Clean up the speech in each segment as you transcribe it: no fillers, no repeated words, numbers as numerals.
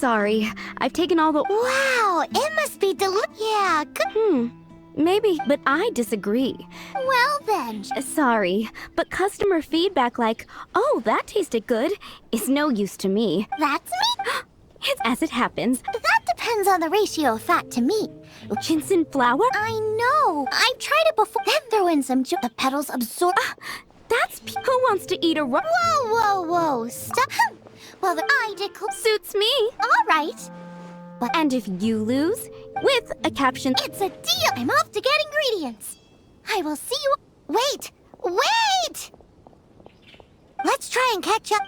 Sorry, I've taken all the— Wow, it must be Yeah, good. Maybe, but I disagree. Well then. Sorry, but customer feedback like, "Oh, that tasted good," is no use to me. That's me? It's as it happens. That depends on the ratio of fat to meat. Ginseng flour? I know. I've tried it before. Then throw in some the petals absorb. Who wants to eat a raw— Whoa, whoa, whoa. Stop. Well, the Suits me. All right. But And if you lose, with a caption— it's a deal. I'm off to get ingredients. I will see you. Wait. Wait! Let's try and catch up.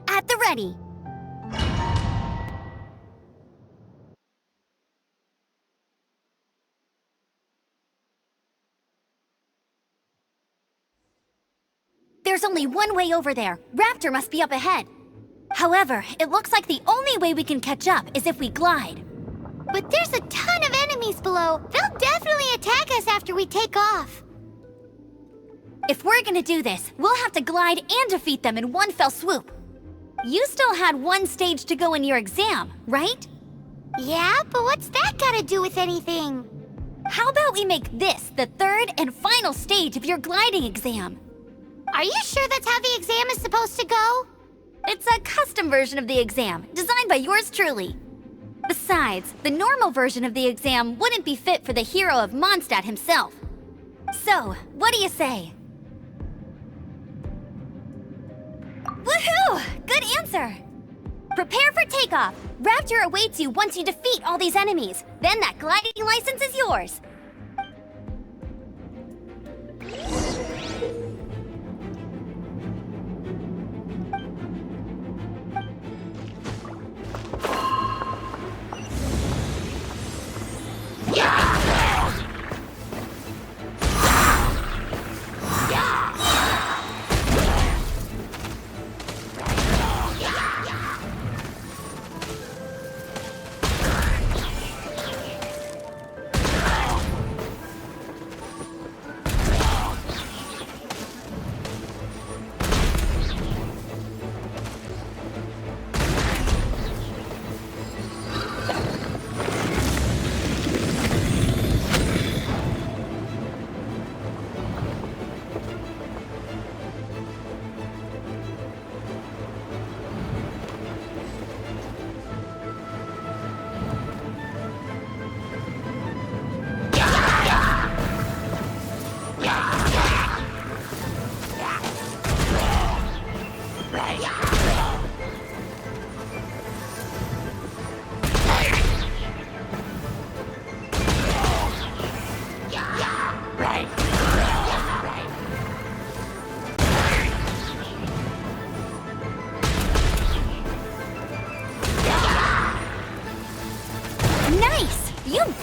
At the ready. There's only one way over there. Raptor must be up ahead. However, it looks like the only way we can catch up is if we glide. But there's a ton of enemies below. They'll definitely attack us after we take off. If we're gonna do this, we'll have to glide and defeat them in one fell swoop. You still had one stage to go in your exam, right? Yeah, but what's that got to do with anything? How about we make this the third and final stage of your gliding exam? Are you sure that's how the exam is supposed to go? It's a custom version of the exam, designed by yours truly. Besides, the normal version of the exam wouldn't be fit for the hero of Mondstadt himself. So, what do you say? Woohoo! Good answer! Prepare for takeoff. Raptor awaits you once you defeat all these enemies. Then that gliding license is yours.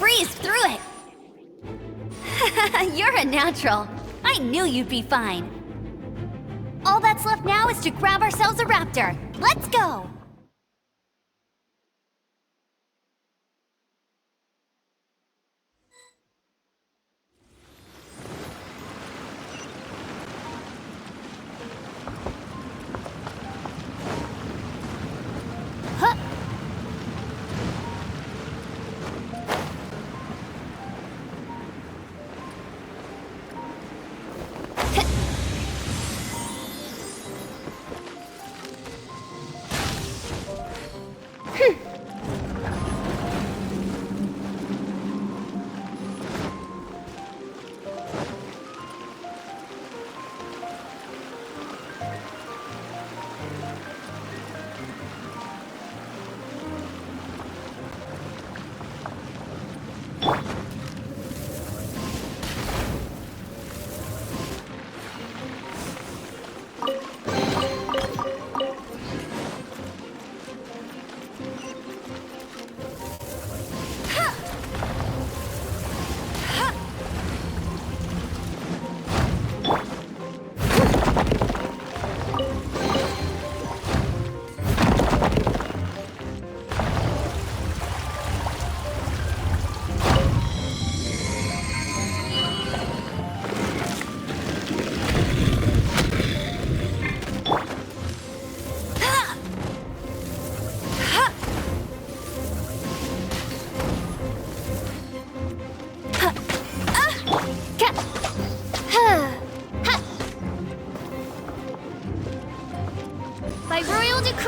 breezed through it. You're a natural. I knew you'd be fine. All that's left now is to grab ourselves a raptor. Let's go!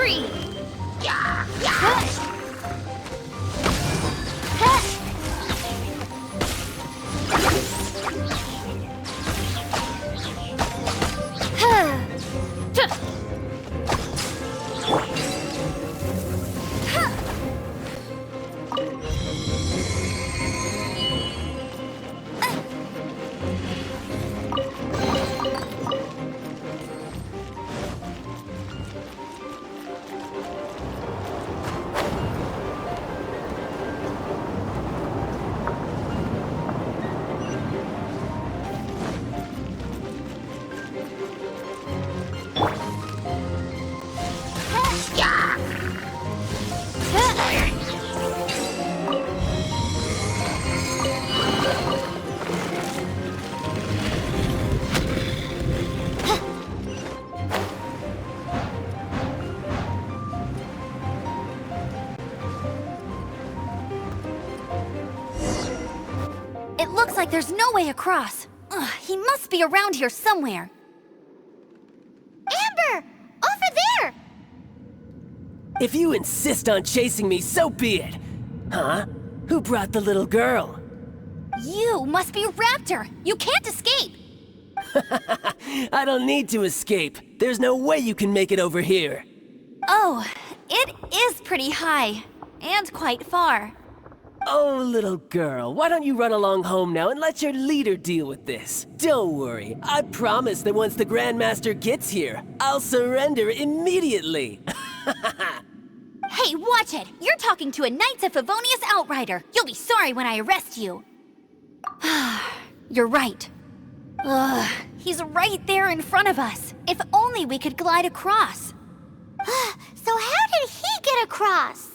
3. It looks like there's no way across. Ugh, he must be around here somewhere. Amber! Over there! If you insist on chasing me, so be it. Huh? Who brought the little girl? You must be Raptor! You can't escape! I don't need to escape. There's no way you can make it over here. Oh, it is pretty high. And quite far. Oh, little girl, why don't you run along home now and let your leader deal with this? Don't worry, I promise that once the Grandmaster gets here, I'll surrender immediately. Hey, watch it! You're talking to a Knights of Favonius outrider. You'll be sorry when I arrest you. You're right. Ugh, he's right there in front of us. If only we could glide across. So how did he get across?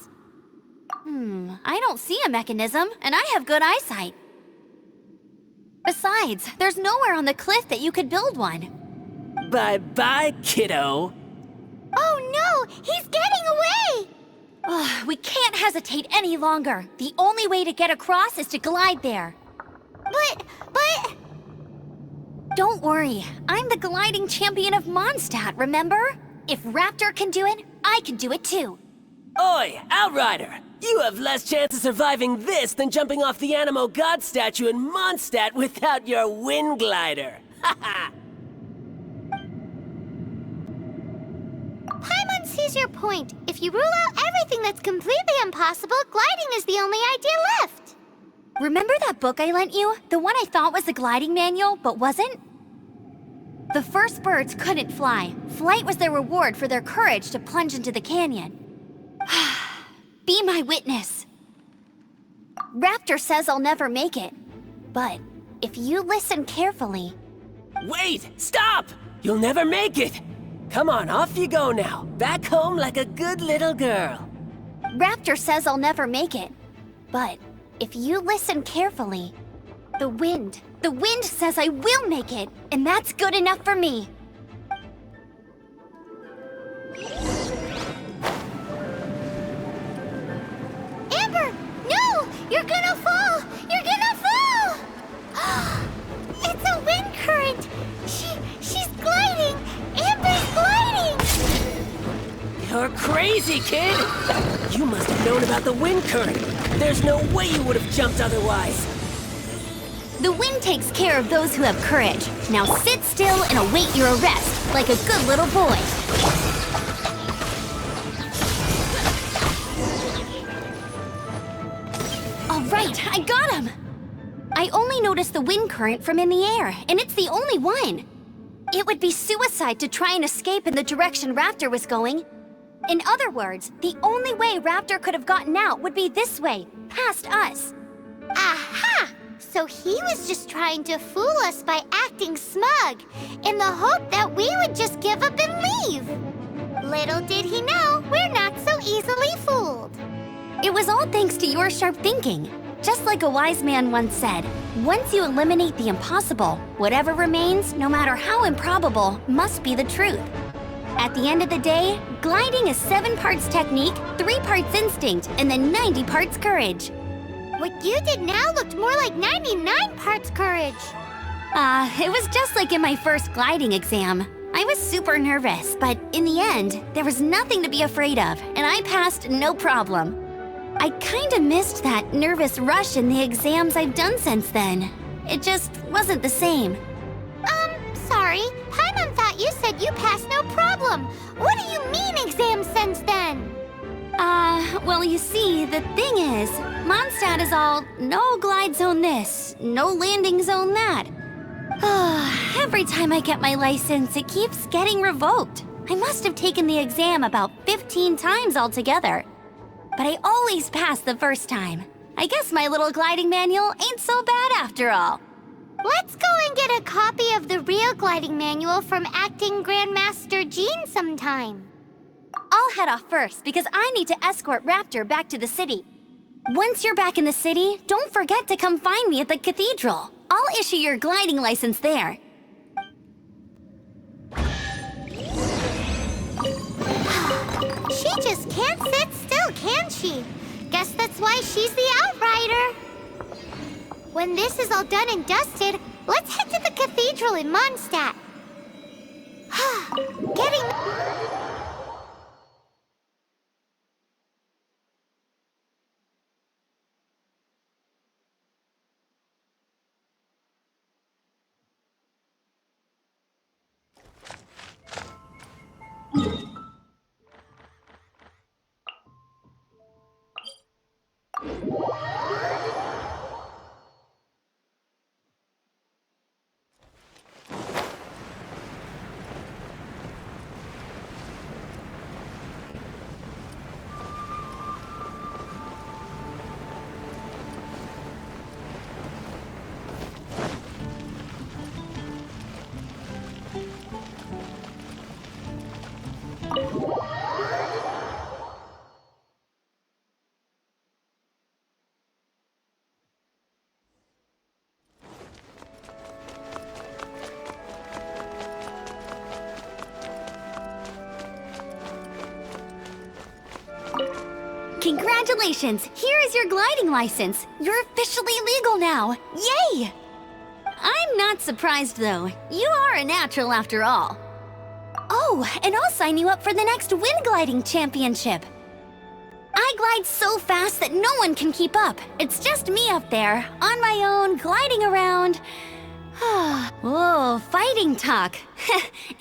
I don't see a mechanism, and I have good eyesight. Besides, there's nowhere on the cliff that you could build one. Bye-bye, kiddo. Oh no! He's getting away! Ugh, we can't hesitate any longer. The only way to get across is to glide there. But... Don't worry. I'm the gliding champion of Mondstadt, remember? If Raptor can do it, I can do it too. Oi, Outrider! You have less chance of surviving this than jumping off the Animo God statue in Mondstadt without your wind glider. Haha! Paimon sees your point. If you rule out everything that's completely impossible, gliding is the only idea left. Remember that book I lent you? The one I thought was the gliding manual, but wasn't? The first birds couldn't fly. Flight was their reward for their courage to plunge into the canyon. Be my witness. Raptor says I'll never make it. But if you listen carefully... Wait! Stop! You'll never make it! Come on, off you go now. Back home like a good little girl. Raptor says I'll never make it. But if you listen carefully, the wind says I will make it, and that's good enough for me. Amber, no! You're gonna fall! You're gonna fall! It's a wind current! She's gliding! Amber's gliding! You're crazy, kid! You must have known about the wind current. There's no way you would have jumped otherwise. The wind takes care of those who have courage. Now sit still and await your arrest, like a good little boy. All right, I got him! I only noticed the wind current from in the air, and it's the only one. It would be suicide to try and escape in the direction Raptor was going. In other words, the only way Raptor could have gotten out would be this way, past us. Aha! So he was just trying to fool us by acting smug, in the hope that we would just give up and leave. Little did he know, we're not so easily fooled. It was all thanks to your sharp thinking. Just like a wise man once said, once you eliminate the impossible, whatever remains, no matter how improbable, must be the truth. At the end of the day, gliding is 7 parts technique, 3 parts instinct, and then 90 parts courage. What you did now looked more like 99 parts courage. It was just like in my first gliding exam. I was super nervous, but in the end, there was nothing to be afraid of, and I passed no problem. I kinda missed that nervous rush in the exams I've done since then. It just wasn't the same. Sorry. Paimon thought you said you passed no problem. What do you mean exams since then? Well, you see, the thing is, Mondstadt is all no glide zone this, no landing zone that. Every time I get my license, it keeps getting revoked. I must have taken the exam about 15 times altogether. But I always pass the first time. I guess my little gliding manual ain't so bad after all. Let's go and get a copy of the real gliding manual from Acting Grandmaster Jean sometime. I'll head off first because I need to escort Raptor back to the city. Once you're back in the city, don't forget to come find me at the cathedral. I'll issue your gliding license there. She just can't sit still, can she? Guess that's why she's the Outrider. When this is all done and dusted, let's head to the cathedral in Mondstadt. Getting... Congratulations! Here is your gliding license. You're officially legal now. Yay! I'm not surprised, though. You are a natural after all. Oh, and I'll sign you up for the next wind gliding championship. I glide so fast that no one can keep up. It's just me up there, on my own, gliding around. Whoa, fighting talk.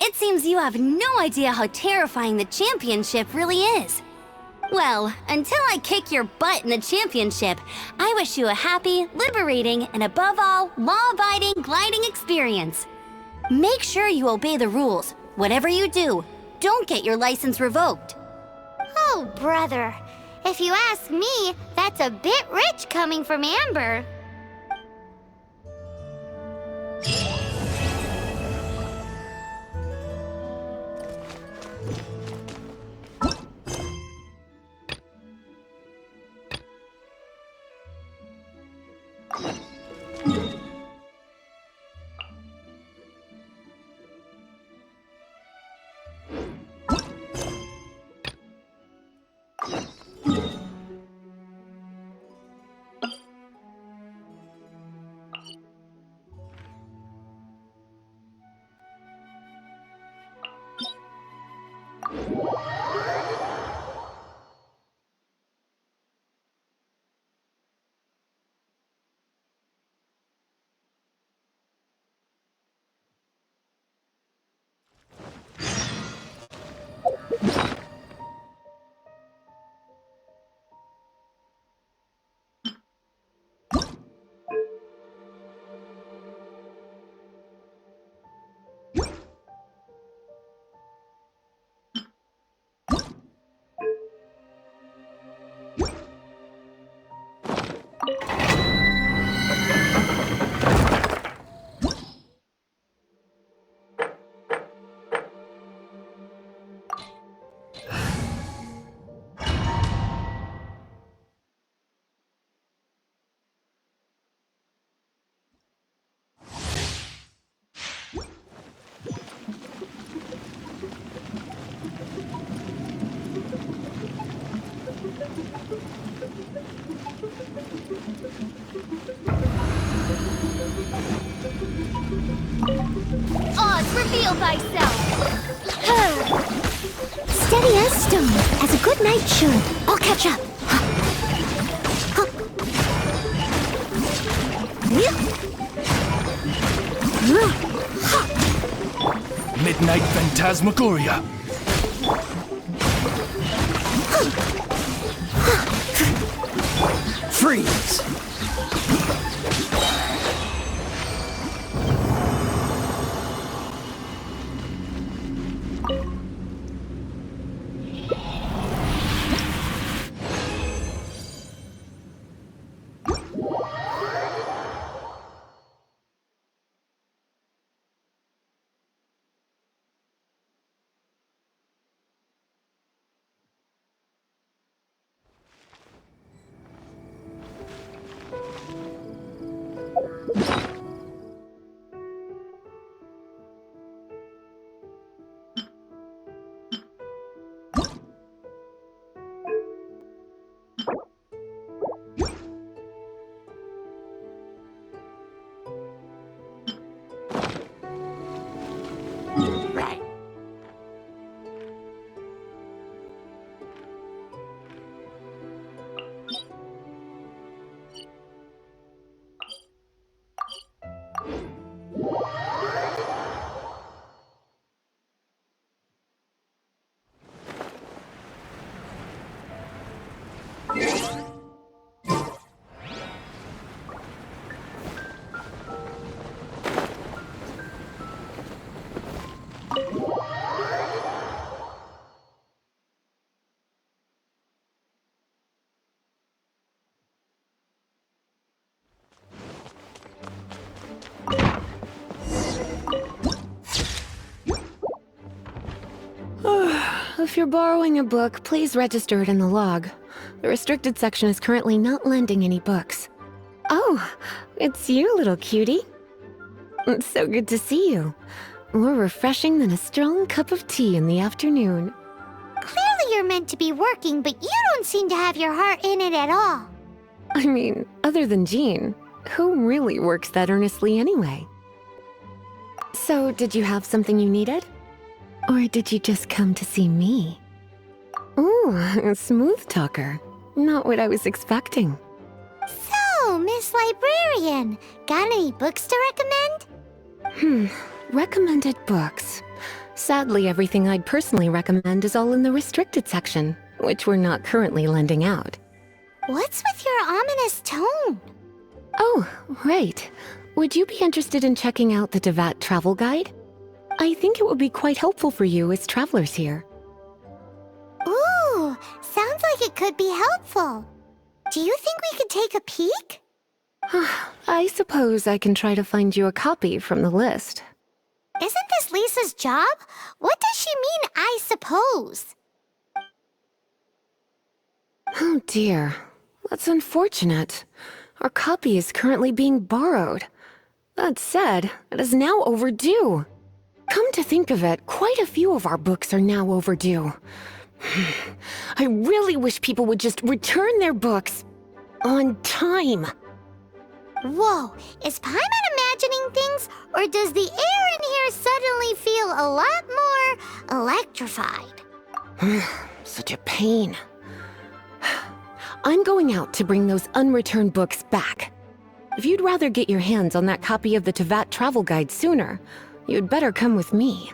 It seems you have no idea how terrifying the championship really is. Well, until I kick your butt in the championship, I wish you a happy, liberating, and above all, law-abiding gliding experience. Make sure you obey the rules. Whatever you do, don't get your license revoked. Oh, brother. If you ask me, that's a bit rich coming from Amber. Odds Reveal thyself! Steady as stone, as a good knight should. I'll catch up. Midnight Phantasmagoria. Freeze! If you're borrowing a book, please register it in the log. The restricted section is currently not lending any books. Oh, it's you, little cutie. It's so good to see you. More refreshing than a strong cup of tea in the afternoon. Clearly you're meant to be working, but you don't seem to have your heart in it at all. I mean, other than Jean, who really works that earnestly anyway? So, did you have something you needed? Or did you just come to see me? Ooh, a smooth talker. Not what I was expecting. So, Miss Librarian, got any books to recommend? Recommended books. Sadly, everything I'd personally recommend is all in the restricted section, which we're not currently lending out. What's with your ominous tone? Oh, right. Would you be interested in checking out the Devat travel guide? I think it would be quite helpful for you as travelers here. Ooh, sounds like it could be helpful. Do you think we could take a peek? I suppose I can try to find you a copy from the list. Isn't this Lisa's job? What does she mean, I suppose? Oh dear, that's unfortunate. Our copy is currently being borrowed. That said, it is now overdue. Come to think of it, quite a few of our books are now overdue. I really wish people would just return their books on time. Whoa, is Paimon imagining things, or does the air in here suddenly feel a lot more electrified? Such a pain. I'm going out to bring those unreturned books back. If you'd rather get your hands on that copy of the Tevat travel guide sooner, you'd better come with me.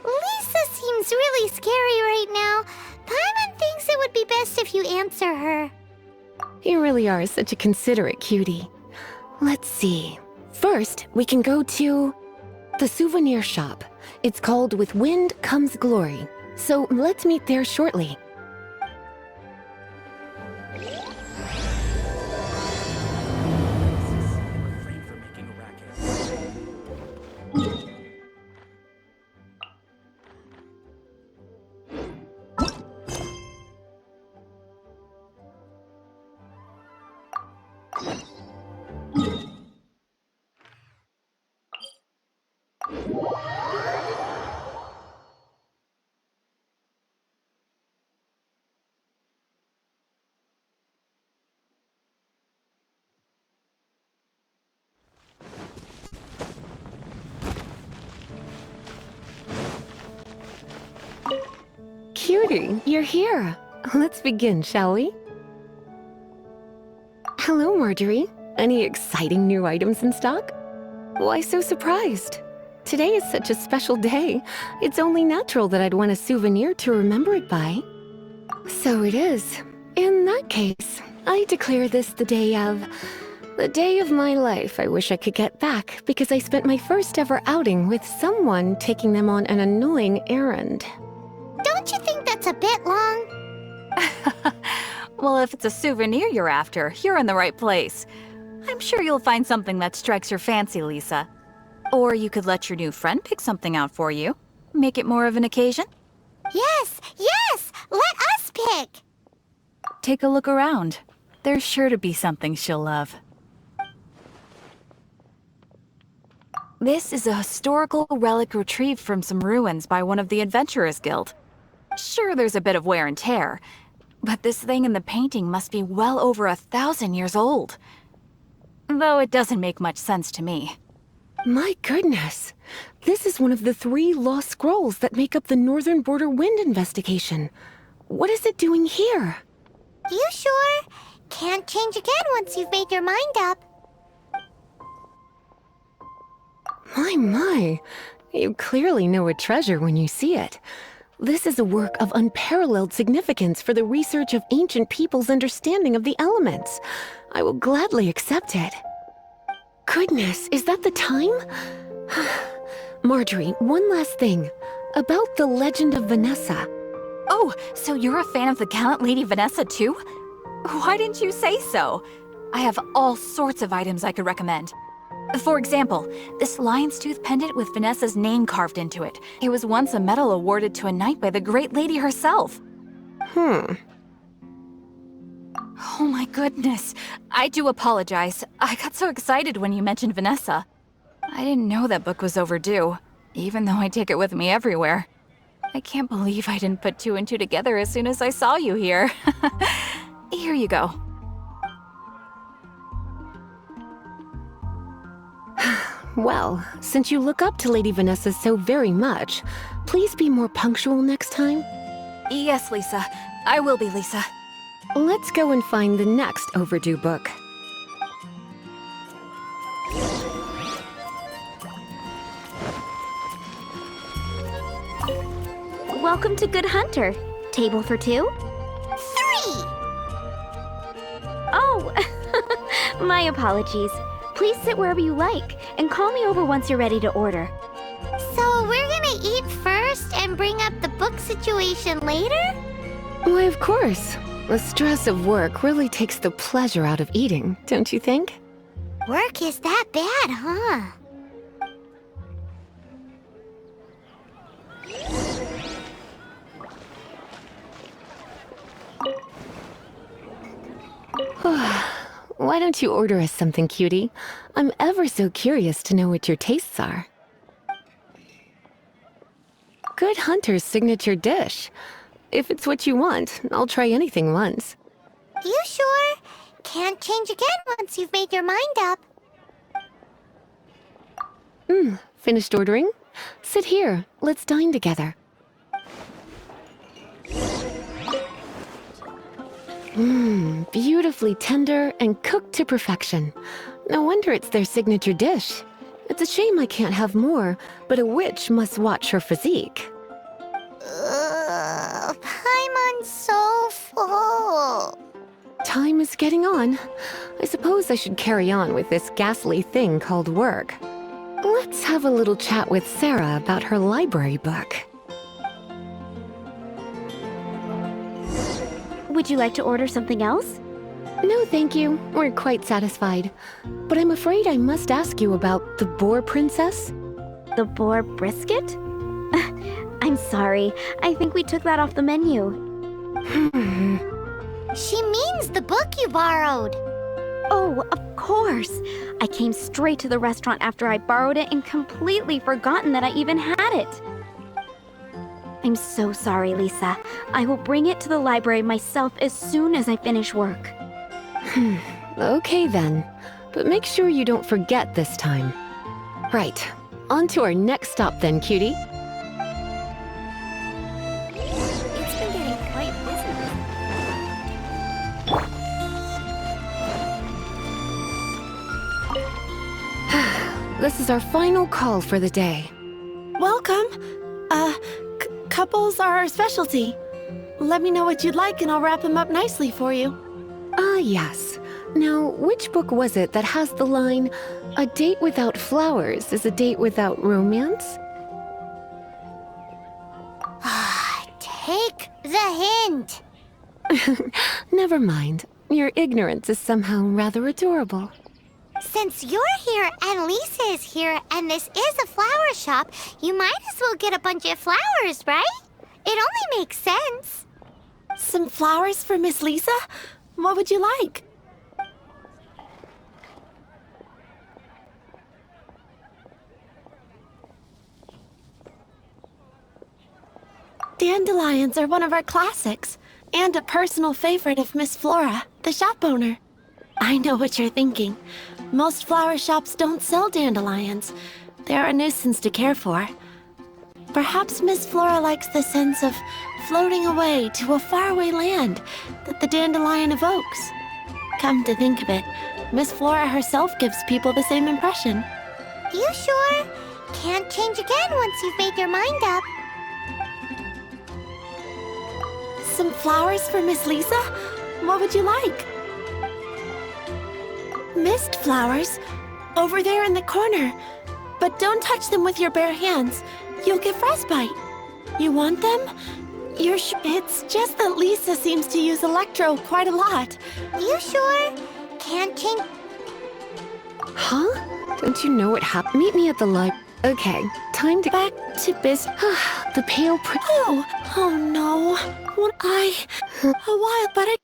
Lisa seems really scary right now. Paimon thinks it would be best if you answer her. You really are such a considerate cutie. Let's see. First, we can go to the souvenir shop. It's called With Wind Comes Glory. So let's meet there shortly. Cutie, you're here. Let's begin, shall we? Hello, Marjorie. Any exciting new items in stock? Why so surprised? Today is such a special day. It's only natural that I'd want a souvenir to remember it by. So it is. In that case, I declare this the day of my life I wish I could get back because I spent my first ever outing with someone taking them on an annoying errand. Don't you think that's a bit long? Well, if it's a souvenir you're after, you're in the right place. I'm sure you'll find something that strikes your fancy, Lisa. Or you could let your new friend pick something out for you. Make it more of an occasion. Yes, yes! Let us pick! Take a look around. There's sure to be something she'll love. This is a historical relic retrieved from some ruins by one of the Adventurers Guild. Sure, there's a bit of wear and tear, but this thing in the painting must be well over 1,000 years old. Though it doesn't make much sense to me. My goodness! This is one of the 3 lost scrolls that make up the Northern Border Wind investigation. What is it doing here? You sure? Can't change again once you've made your mind up. My. You clearly know a treasure when you see it. This is a work of unparalleled significance for the research of ancient people's understanding of the elements. I will gladly accept it. Goodness, is that the time? Marjorie, one last thing. About the legend of Vanessa. Oh, so you're a fan of the gallant Lady Vanessa too? Why didn't you say so? I have all sorts of items I could recommend. For example, this lion's tooth pendant with Vanessa's name carved into it. It was once a medal awarded to a knight by the great lady herself. Oh my goodness. I do apologize. I got so excited when you mentioned Vanessa. I didn't know that book was overdue, even though I take it with me everywhere. I can't believe I didn't put 2 and 2 together as soon as I saw you here. Here you go. Well, since you look up to Lady Vanessa so very much, please be more punctual next time. Yes, Lisa. I will be, Lisa. Let's go and find the next overdue book. Welcome to Good Hunter. Table for 2? 3! Oh, my apologies. Please sit wherever you like, and call me over once you're ready to order. So we're gonna eat first and bring up the book situation later? Why, of course. The stress of work really takes the pleasure out of eating, don't you think? Work is that bad, huh? Why don't you order us something, cutie? I'm ever so curious to know what your tastes are. Good Hunter's signature dish. If it's what you want, I'll try anything once. You sure? Can't change again once you've made your mind up. Finished ordering? Sit here. Let's dine together. Beautifully tender and cooked to perfection. No wonder it's their signature dish. It's a shame I can't have more, but a witch must watch her physique. Paimon's so full. Time is getting on. I suppose I should carry on with this ghastly thing called work. Let's have a little chat with Sarah about her library book. Would you like to order something else? No, thank you. We're quite satisfied. But I'm afraid I must ask you about the boar princess. The boar brisket? I'm sorry. I think we took that off the menu. She means the book you borrowed. Oh, of course. I came straight to the restaurant after I borrowed it and completely forgotten that I even had it. I'm so sorry, Lisa. I will bring it to the library myself as soon as I finish work. Okay then. But make sure you don't forget this time. Right. On to our next stop then, cutie. It's been this is our final call for the day. Welcome. Couples are our specialty. Let me know what you'd like and I'll wrap them up nicely for you. Ah, yes. Now, which book was it that has the line, "A date without flowers is a date without romance"? Take the hint. Never mind. Your ignorance is somehow rather adorable. Since you're here and Lisa is here and this is a flower shop, you might as well get a bunch of flowers, right? It only makes sense. Some flowers for Miss Lisa? What would you like? Dandelions are one of our classics, and a personal favorite of Miss Flora, the shop owner. I know what you're thinking. Most flower shops don't sell dandelions. They're a nuisance to care for. Perhaps Miss Flora likes the sense of floating away to a faraway land that the dandelion evokes. Come to think of it, Miss Flora herself gives people the same impression. You sure? Can't change again once you've made your mind up. Some flowers for Miss Lisa? What would you like? Mist flowers? Over there in the corner. But don't touch them with your bare hands. You'll get frostbite. You want them? You're it's just that Lisa seems to use Electro quite a lot. You sure? Can't change. Huh? Don't you know what happened? Meet me at the library. Okay, time to back to business. The pale Oh no. A while, but I